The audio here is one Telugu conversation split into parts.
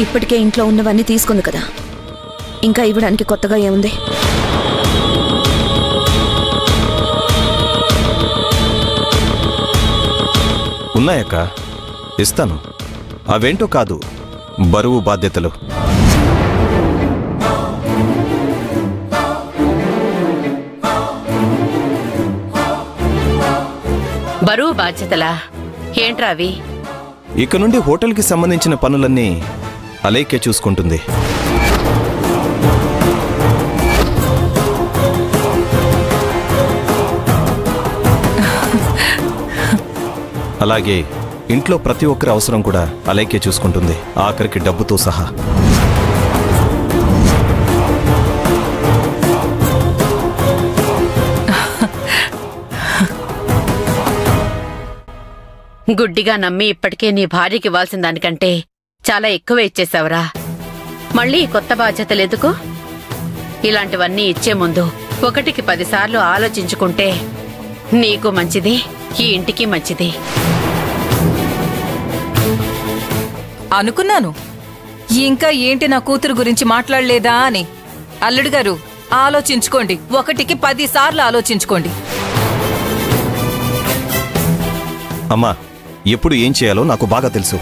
ఇప్పటికే ఇంట్లో ఉన్నవన్నీ తీసుకుంది కదా, ఇంకా ఇవ్వడానికి కొత్తగా ఏముంది? ఉన్నాయక్క, ఇస్తాను. అవేంటో కాదు, బరువు బాధ్యతలు. బరువు బాధ్యతలా? ఏంట్రా అవి? ఇక నుండి హోటల్కి సంబంధించిన పనులన్నీ అలైకే చూసుకుంటుంది. అలాగే ఇంట్లో ప్రతి ఒక్కరి అవసరం కూడా అలైకే చూసుకుంటుంది, ఆఖరికి డబ్బుతో సహా. గుడ్డిగా నమ్మి ఇప్పటికే నీ భార్యకి ఇవ్వాల్సిన దానికంటే చాలా ఎక్కువ ఇచ్చేసావురా. మళ్ళీ కొత్త బాధ్యతలు ఎందుకు? ఇలాంటివన్నీ ఇచ్చే ముందు 1కి 10 సార్లు ఆలోచించుకుంటే నీకు మంచిది, ఈ ఇంటికి మంచిది. అనుకున్నాను ఇంకా ఏంటి నా కూతురు గురించి మాట్లాడలేదా అని. అల్లుడు గారు ఆలోచించుకోండి, 1కి 10 సార్లు ఆలోచించుకోండి. అమ్మా, ఎప్పుడు ఏం చేయాలో నాకు బాగా తెలుసు.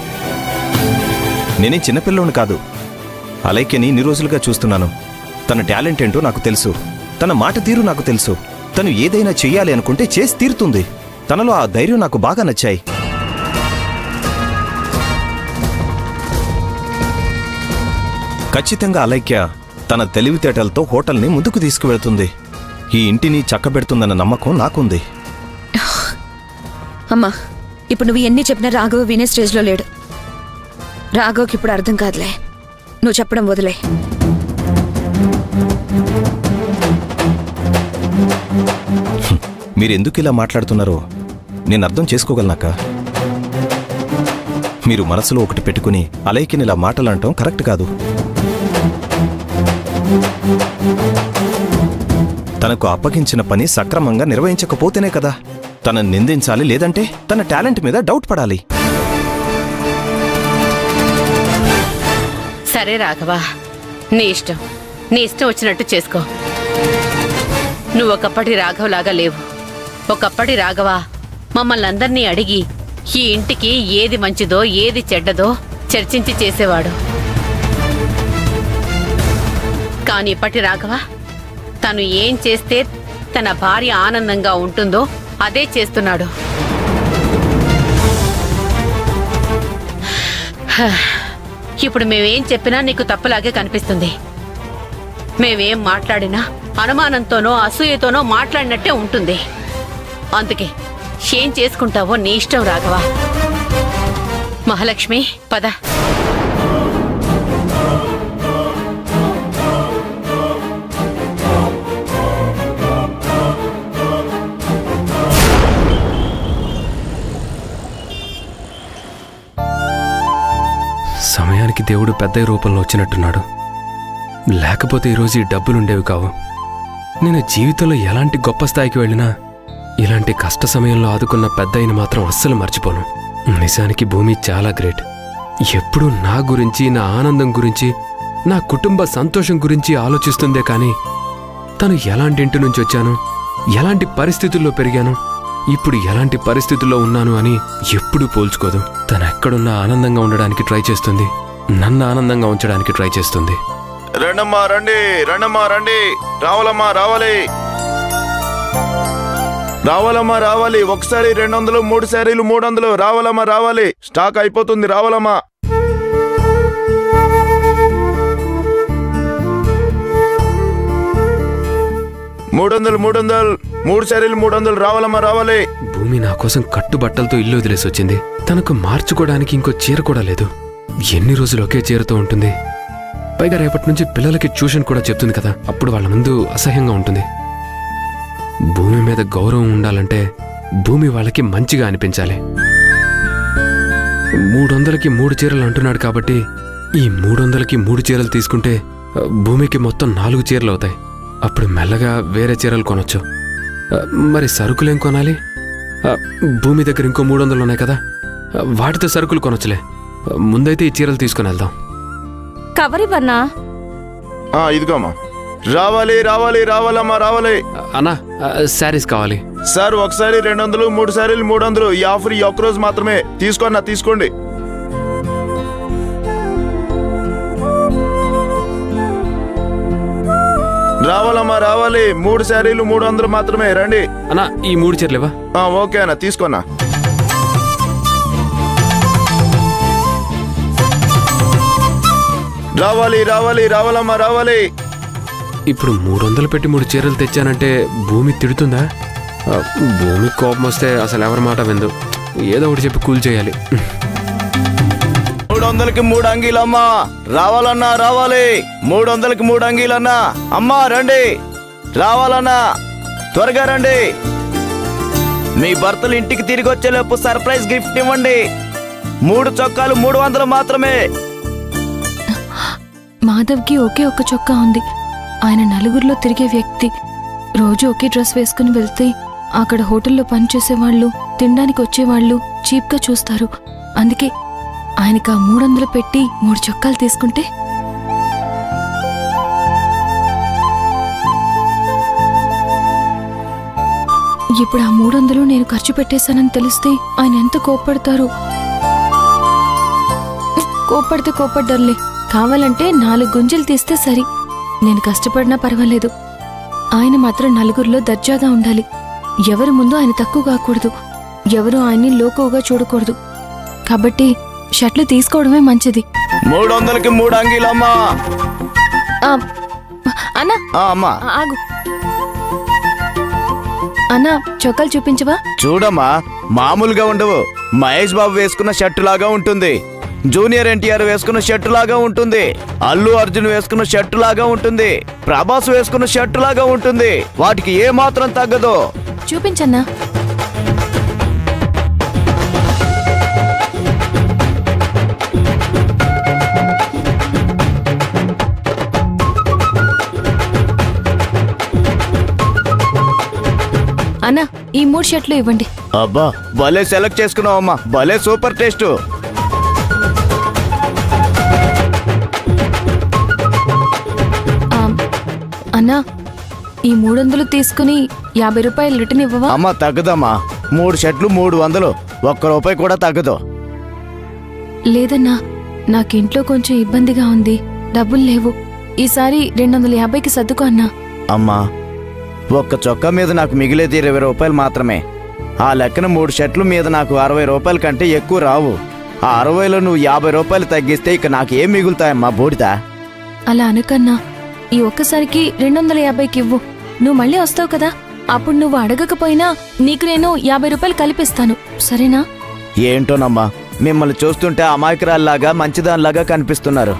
నేనే చిన్నపిల్లోని కాదు. అలైకేని ఇన్ని రోజులుగా చూస్తున్నాను. తన టాలెంట్ ఏంటో నాకు తెలుసు, తన మాట తీరు నాకు తెలుసు. తను ఏదైనా చెయ్యాలి అనుకుంటే చేసి తీరుతుంది. తనలో ఆ ధైర్యం నాకు బాగా నచ్చాయి. ఖచ్చితంగా అలైక్య తన తెలివితేటలతో హోటల్ని ముందుకు తీసుకువెళ్తుంది. ఈ ఇంటిని చక్కబెడుతుందన్న నమ్మకం నాకుంది. అమ్మా, ఇప్పుడు నువ్వు ఎన్ని చెప్పినా రాఘవ్ వినే స్టేజ్లో లేడు. రాఘవ్కి ఇప్పుడు అర్థం కాదులే, నువ్వు చెప్పడం వదిలే. మీరెందుకు ఇలా మాట్లాడుతున్నారో నేను అర్థం చేసుకోగలనాక. మీరు మనసులో ఒకటి పెట్టుకుని అలైకిని ఇలా మాటలంటాం కరెక్ట్ కాదు. తనకు అప్పగించిన పని సక్రమంగా నిర్వహించకపోతేనే కదా తనని నిందించాలి, లేదంటే తన టాలెంట్ మీద డౌట్ పడాలి. సరే రాఘవా, నీ ఇష్టం వచ్చినట్టు చేసుకో. నువ్వు ఒకప్పటి రాఘవలాగా లేవు. ఒకప్పటి రాఘవ మమ్మల్ని అందర్నీ అడిగి ఈ ఇంటికి ఏది మంచిదో ఏది చెడ్డదో చర్చించి చేసేవాడు. కాని ఇప్పటి రాఘవ తను ఏం చేస్తే తన భార్య ఆనందంగా ఉంటుందో అదే చేస్తున్నాడు. ఇప్పుడు మేమేం చెప్పినా నీకు తప్పులాగే కనిపిస్తుంది. మేమేం మాట్లాడినా అనుమానంతోనో అసూయతోనో మాట్లాడినట్టే ఉంటుంది. అందుకే ఏం చేసుకుంటావో నీ ఇష్టం రాఘవ. మహాలక్ష్మి, పద. సమయానికి దేవుడు పెద్ద రూపంలో వచ్చినట్టున్నాడు. లేకపోతే ఈరోజు ఈ డబ్బులుండేవి కావు. నేను జీవితంలో ఎలాంటి గొప్ప స్థాయికి వెళ్ళినా ఇలాంటి కష్ట సమయంలో ఆదుకున్న పెద్దయిని మాత్రం అస్సలు మర్చిపోను. నిజానికి భూమి చాలా గ్రేట్. ఎప్పుడూ నా గురించి, నా ఆనందం గురించి, నా కుటుంబ సంతోషం గురించి ఆలోచిస్తుందే కానీ తను ఎలాంటి ఇంటి నుంచి వచ్చాను, ఎలాంటి పరిస్థితుల్లో పెరిగాను, ఇప్పుడు ఎలాంటి పరిస్థితుల్లో ఉన్నాను అని ఎప్పుడూ పోల్చుకోదు. తను ఎక్కడున్నా ఆనందంగా ఉండడానికి ట్రై చేస్తుంది, నన్ను ఆనందంగా ఉంచడానికి ట్రై చేస్తుంది. రండమ్మా రండి, రండమ్మా రండి, రావాలమ్మా రావాలి, రావాలమ్మా రావాలి. ఒకసారి 200, 3 సారీలు 300, రావాలమ్మా రావాలి. స్టాక్ అయిపోతుంది, రావాలమ్మా. మూడు 3 సారీలు 300, రావాలమ్మా రావాలి. భూమి నా కోసం కట్టుబట్టలతో ఇల్లు వదిలేసి వచ్చింది. తనకు మార్చుకోవడానికి ఇంకో చీర కూడా లేదు. ఎన్ని రోజులు ఒకే చీరతో ఉంటుంది? పైగా రేపటి నుంచి పిల్లలకి ట్యూషన్ కూడా చెప్తుంది కదా, అప్పుడు వాళ్ళ ముందు అసహ్యంగా ఉంటుంది. భూమి మీద గౌరవం ఉండాలంటే భూమి వాళ్ళకి మంచిగా అనిపించాలి. 300కి 3 చీరలు అంటున్నాడు కాబట్టి ఈ 300కి 3 చీరలు తీసుకుంటే భూమికి మొత్తం 4 చీరలు అవుతాయి. అప్పుడు మెల్లగా వేరే చీరలు కొనొచ్చు. మరి సరుకులేం కొనాలి? భూమి దగ్గర ఇంకో 300 ఉన్నాయి కదా, వాటితో సరుకులు కొనొచ్చులే. ముందైతే ఈ చీరలు తీసుకుని వెళ్దాం. కవర్ ఇవ్వన్నా. ఇదిగోమ్మా. రావాలి రావాలి రావాలమ్మా రావాలి. అన్నా శారీస్ కావాలి సార్. ఒకసారి 200, 3 సారీలు 300. ఈ ఆఫర్ ఈ ఒక్క రోజు మాత్రమే. తీసుకోండి, తీసుకోండి. రావాలమ్మా రావాలి. 3 సారీలు 300 మాత్రమే. రండి అన్నా. ఈ 3 చీరలేవా? ఓకే అన్న, తీసుకోన్నా. రావాలి రావాలి రావాలమ్మా రావాలి. ఇప్పుడు 300 పెట్టి 3 చీరలు తెచ్చానంటే భూమి తిడుతుందా? భూమి కోపం వస్తే అసలు ఎవరి మాట విందు. ఏదో ఒకటి చెప్పి కూల్ చేయాలి. 300కి 3 అంగీలమ్మా. రావాలన్నా రావాలి. 300కి 3 అంగీలన్నా. అమ్మా రండి, రావాలన్నా త్వరగా రండి. మీ భర్తలు ఇంటికి తిరిగి వచ్చేలోపు సర్ప్రైజ్ గిఫ్ట్ ఇవ్వండి. 3 చొక్కాలు 300 మాత్రమే. మాధవ్కి ఒకే ఒక్క చొక్కా ఉంది. ఆయన నలుగురిలో తిరిగే వ్యక్తి. రోజు ఒకే డ్రెస్ వేసుకుని వెళ్తే అక్కడ హోటల్లో పనిచేసేవాళ్ళు, తినడానికి వచ్చేవాళ్ళు చీప్గా చూస్తారు. అందుకే ఆయనకు 300 పెట్టి 3 చొక్కాలు తీసుకుంటే ఇప్పుడు ఆ 300 నేను ఖర్చు పెట్టేశానని తెలిస్తే ఆయన ఎంత కోప్పడతారు. కోప్పడితే కోప్పడ్డర్లే. కావాలంటే 4 గుంజలు తీస్తే సరి. నేను కష్టపడినా పర్వాలేదు. ఆయన మాత్రం నలుగురిలో దర్జాగా ఉండాలి. ఎవరి ముందు ఆయన తక్కువ కాకూడదు. ఎవరు ఆయన్ని లోకుగా చూడకూడదు. కాబట్టి షర్ట్లు తీసుకోవడమే మంచిది. 300కి 3 అంగీలమ్మా. అన్నా అమ్మా ఆగు. అన్నా చొక్కాలు చూపించవా? చూడమ్మా, మామూలుగా ఉండవు. మహేష్ బాబు వేసుకున్న షర్టు లాగా ఉంటుంది. జూనియర్ ఎన్టీఆర్ వేసుకున్న షర్టు లాగా ఉంటుంది. అల్లు అర్జున్ వేసుకున్న షర్టు లాగా ఉంటుంది. ప్రభాస్ వేసుకున్న షర్టు లాగా ఉంటుంది. వాటికి ఏ మాత్రం తగ్గదు. చూపించన్నా. అన్నా ఈ 3 షర్ట్లు ఇవ్వండి. అబ్బా, భలే సెలెక్ట్ చేసుకున్నావమ్మా. భలే సూపర్ టేస్ట్. అన్నా ఈ 300 తీసుకుని 50 రూపాయలు రిటర్న్ ఇవ్వవా? అమ్మా తగ్గదమ్మా. 3 షర్ట్లు 300. ₹1 కూడా తగ్గదు. లేదన్నా, నాకింట్లో కొంచెం ఇబ్బందిగా ఉంది. డబ్బులు లేవు. ఈసారి 250కి సర్దుకో అన్నా. అమ్మా, ఒక్క చొక్కా మీద నాకు మిగిలేది ₹20 మాత్రమే. ఆ లెక్కన 3 షర్ట్ల మీద నాకు ₹60 కంటే ఎక్కువ రావు. ఆ 60లో నువ్వు ₹50 తగ్గిస్తే ఇక నాకు ఏం మిగులుతాయమ్మా బూడిదా? అలా అనకన్నా. ఈ ఒక్కసారికి 250కి ఇవ్వు. నువ్వు మళ్ళీ వస్తావు కదా, అప్పుడు నువ్వు అడగకపోయినా నీకు నేను ₹50 కలిపిస్తాను. సరేనా? ఏంటోనమ్మా, మిమ్మల్ని చూస్తుంటే అమాయకురాల్లాగా మంచిదానిలాగా కనిపిస్తున్నారు.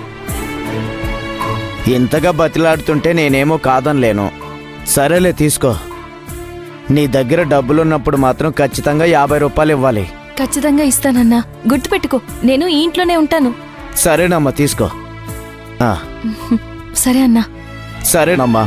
ఇంతగా బతిలాడుతుంటే నేనేమో కాదనలేను. సరేలే తీసుకో. నీ దగ్గర డబ్బులున్నప్పుడు మాత్రం ఖచ్చితంగా ₹50 ఇవ్వాలి. ఖచ్చితంగా ఇస్తానన్నా. గుర్తుపెట్టుకో, నేను ఈ ఇంట్లోనే ఉంటాను. సరేనమ్మా తీసుకో. సరే అన్నా. సరేనమ్మా.